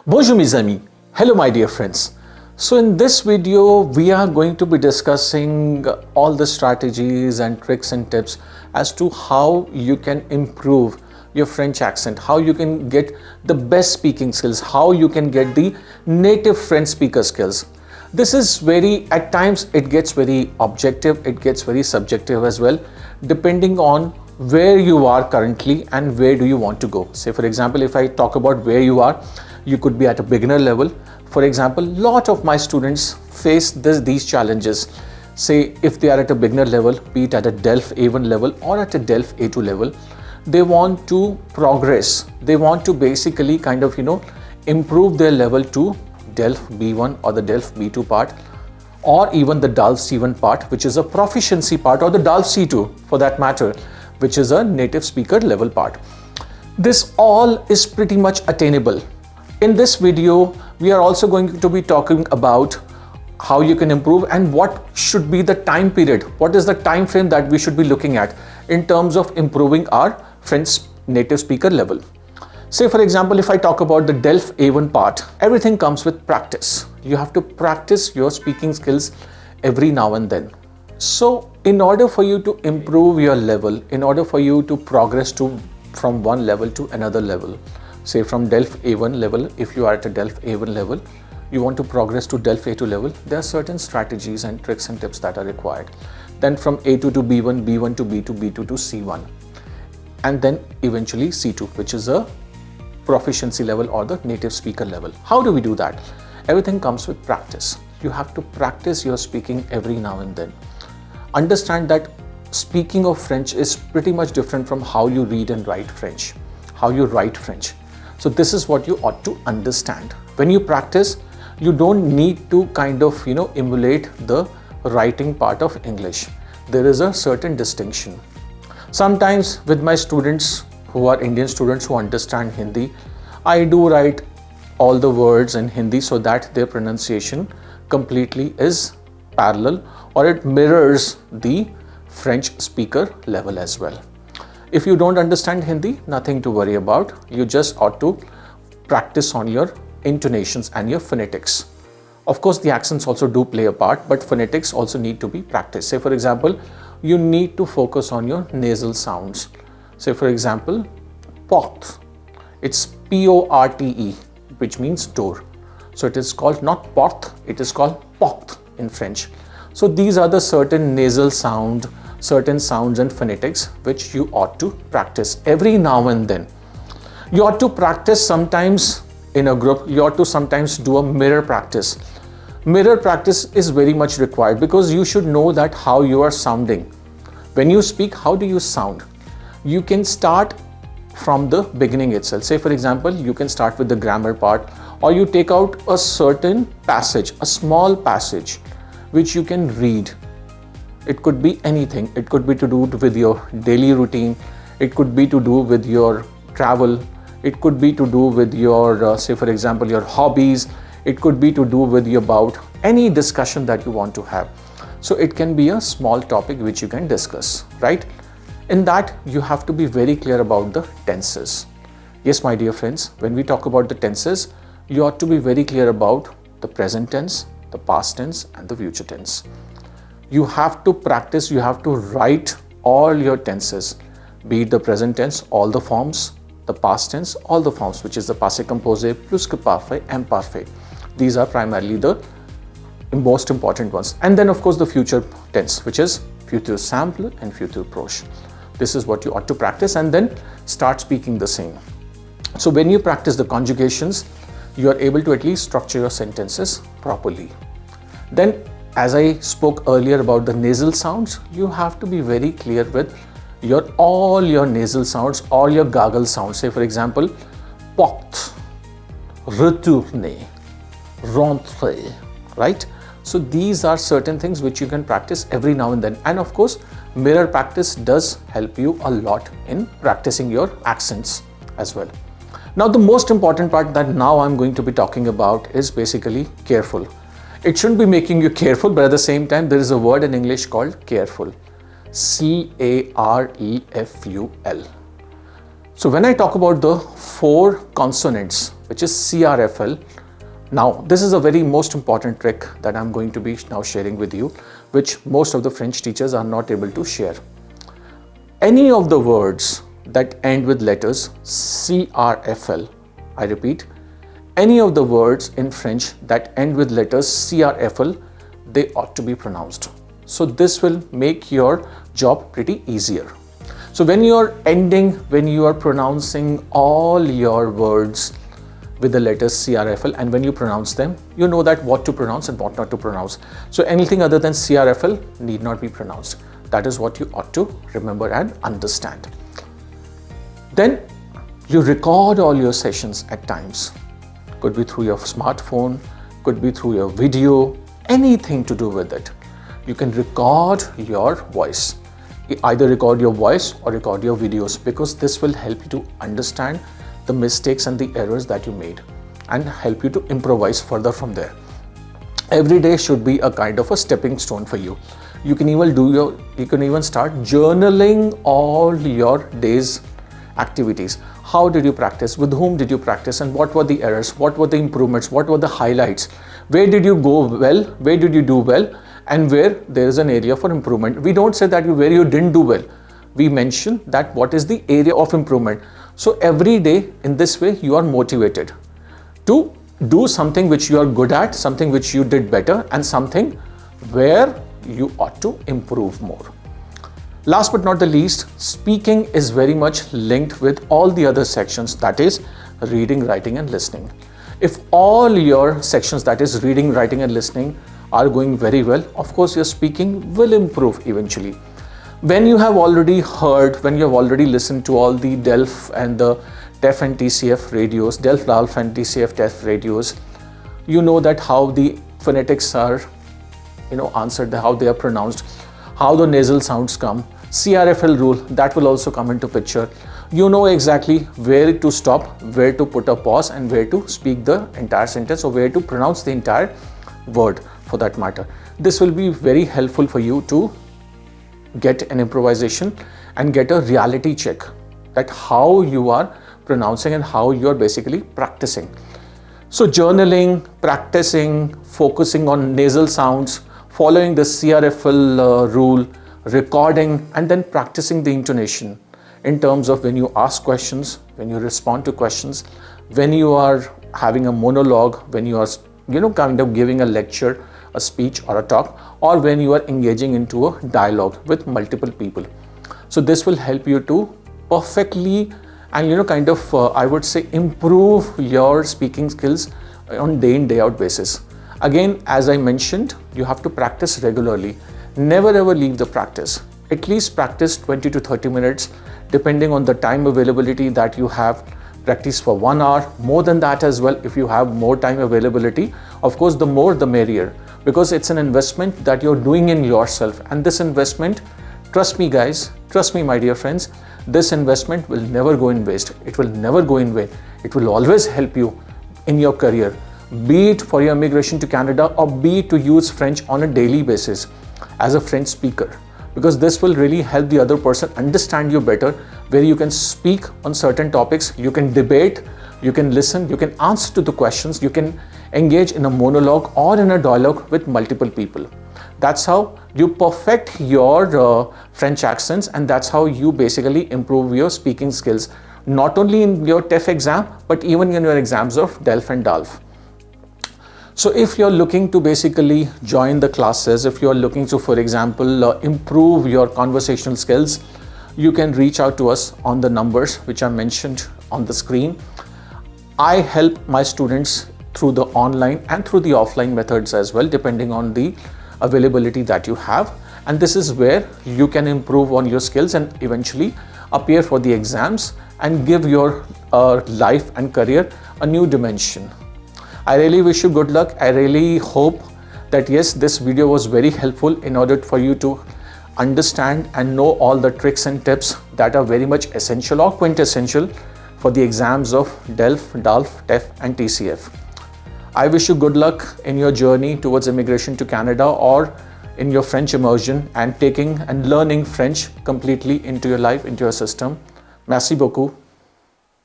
Bonjour mes amis, hello my dear friends. So in this video we are going to be discussing all the strategies and tricks and tips as to how you can improve your French accent, how you can get the best speaking skills, how you can get the native French speaker skills. This is at times it gets very objective, it gets very subjective as well, depending on where you are currently and where do you want to go. Say for example, if I talk about where you are, you could be at a beginner level. For example, lot of my students face these challenges. Say if they are at a beginner level, be it at a DELF A1 level or at a DELF A2 level, they want to progress. They want to basically improve their level to DELF B1 or the DELF B2 part, or even the DELF C1 part, which is a proficiency part, or the DELF C2 for that matter, which is a native speaker level part. This all is pretty much attainable. In this video, we are also going to be talking about how you can improve and what should be the time period. What is the time frame that we should be looking at in terms of improving our French native speaker level. Say for example, if I talk about the DELF A1 part, everything comes with practice. You have to practice your speaking skills every now and then. So in order for you to improve your level, in order for you to progress from one level to another level, say from DELF A1 level, if you are at a DELF A1 level, you want to progress to DELF A2 level, there are certain strategies and tricks and tips that are required. Then from A2 to B1, B1 to B2, B2 to C1, and then eventually C2, which is a proficiency level or the native speaker level. How do we do that? Everything comes with practice. You have to practice your speaking every now and then. Understand that speaking of French is pretty much different from how you read and write French, how you write French. So this is what you ought to understand. When you practice, you don't need to emulate the writing part of English. There is a certain distinction. Sometimes with my students who are Indian students who understand Hindi, I do write all the words in Hindi so that their pronunciation completely is parallel or it mirrors the French speaker level as well. If you don't understand Hindi, nothing to worry about. You just ought to practice on your intonations and your phonetics. Of course, the accents also do play a part, but phonetics also need to be practiced. Say for example, you need to focus on your nasal sounds. Say for example, porte. It's P-O-R-T-E, which means door. So it is called not porte, it is called porte in French. So these are the certain nasal sound, certain sounds and phonetics which you ought to practice every now and then. You ought to practice sometimes in a group. You ought to sometimes do a mirror practice. Mirror practice is very much required because you should know that how you are sounding. When you speak, how do you sound? You can start from the beginning itself. Say for example, you can start with the grammar part, or you take out a certain passage, a small passage which you can read. It could be anything. It could be to do with your daily routine. It could be to do with your travel. It could be to do with your, say for example, your hobbies. It could be to do with about any discussion that you want to have. So it can be a small topic which you can discuss, right? In that, you have to be very clear about the tenses. Yes, my dear friends, when we talk about the tenses, you ought to be very clear about the present tense, the past tense, and the future tense. You have to practice, you have to write all your tenses, be it the present tense, all the forms, the past tense, all the forms, which is the passé composé, plus parfait, imparfait. These are primarily the most important ones. And then of course the future tense, which is futur simple and futur proche. This is what you ought to practice and then start speaking the same. So when you practice the conjugations, you are able to at least structure your sentences properly. Then, as I spoke earlier about the nasal sounds, you have to be very clear with all your nasal sounds, all your gargle sounds. Say for example, porte, retourner, rentrer, right? So these are certain things which you can practice every now and then. And of course, mirror practice does help you a lot in practicing your accents as well. Now the most important part that now I'm going to be talking about is basically careful. It shouldn't be making you careful, but at the same time, there is a word in English called careful. C-A-R-E-F-U-L. So when I talk about the 4 consonants which is CRFL. Now, this is a very most important trick that I'm going to be now sharing with you, which most of the French teachers are not able to share. Any of the words that end with letters CRFL, I repeat, any of the words in French that end with letters CRFL, they ought to be pronounced. So this will make your job pretty easier. So when you are pronouncing all your words with the letters CRFL, and when you pronounce them, you know that what to pronounce and what not to pronounce. So anything other than CRFL need not be pronounced. That is what you ought to remember and understand. Then you record all your sessions at times. Could be through your smartphone, could be through your video, anything to do with it. You can record your voice. Either record your voice or record your videos, because this will help you to understand the mistakes and the errors that you made and help you to improvise further from there. Every day should be a kind of a stepping stone for you. You can even start journaling all your day's activities. How did you practice? With whom did you practice? And what were the errors? What were the improvements? What were the highlights? Where did you go well? Where did you do well? And where there is an area for improvement. We don't say that where you didn't do well. We mention that what is the area of improvement. So every day in this way, you are motivated to do something which you are good at, something which you did better, and something where you ought to improve more. Last but not the least, speaking is very much linked with all the other sections, that is reading, writing and listening. If all your sections, that is reading, writing and listening, are going very well, of course your speaking will improve eventually. When you have already heard, when you have already listened to all the DELF and the TEF and TCF radios, DELF, DALF and TCF, TEF radios, you know that how the phonetics are, answered, how they are pronounced, how the nasal sounds come. CRFL rule, that will also come into picture. You know exactly where to stop, where to put a pause, and where to speak the entire sentence, or where to pronounce the entire word for that matter. This will be very helpful for you to get an improvisation and get a reality check that how you are pronouncing and how you are basically practicing. So journaling, practicing, focusing on nasal sounds, following the CRFL rule, recording, and then practicing the intonation in terms of when you ask questions, when you respond to questions, when you are having a monologue, when you are kind of giving a lecture, a speech or a talk, or when you are engaging into a dialogue with multiple people. So this will help you to perfectly and I would say improve your speaking skills on day in day out basis. Again, as I mentioned, you have to practice regularly. Never ever leave the practice. At least practice 20 to 30 minutes depending on the time availability that you have. Practice for 1 hour, more than that as well if you have more time availability. Of course, the more the merrier, because it's an investment that you're doing in yourself, and this investment, trust me guys, trust me my dear friends, this investment will never go in waste. It will never go in vain. It will always help you in your career, be it for your immigration to Canada or be it to use French on a daily basis as a French speaker, because this will really help the other person understand you better, where you can speak on certain topics, you can debate, you can listen, you can answer to the questions, you can engage in a monologue or in a dialogue with multiple people. That's how you perfect your French accents, and that's how you basically improve your speaking skills, not only in your TEF exam, but even in your exams of DELF and DALF. So if you're looking to basically join the classes, if you're looking to, for example, improve your conversational skills, you can reach out to us on the numbers which are mentioned on the screen. I help my students through the online and through the offline methods as well, depending on the availability that you have. And this is where you can improve on your skills and eventually appear for the exams and give your life and career a new dimension. I really wish you good luck. I really hope that yes, this video was very helpful in order for you to understand and know all the tricks and tips that are very much essential or quintessential for the exams of DELF, DALF, TEF and TCF. I wish you good luck in your journey towards immigration to Canada or in your French immersion and taking and learning French completely into your life, into your system. Merci beaucoup.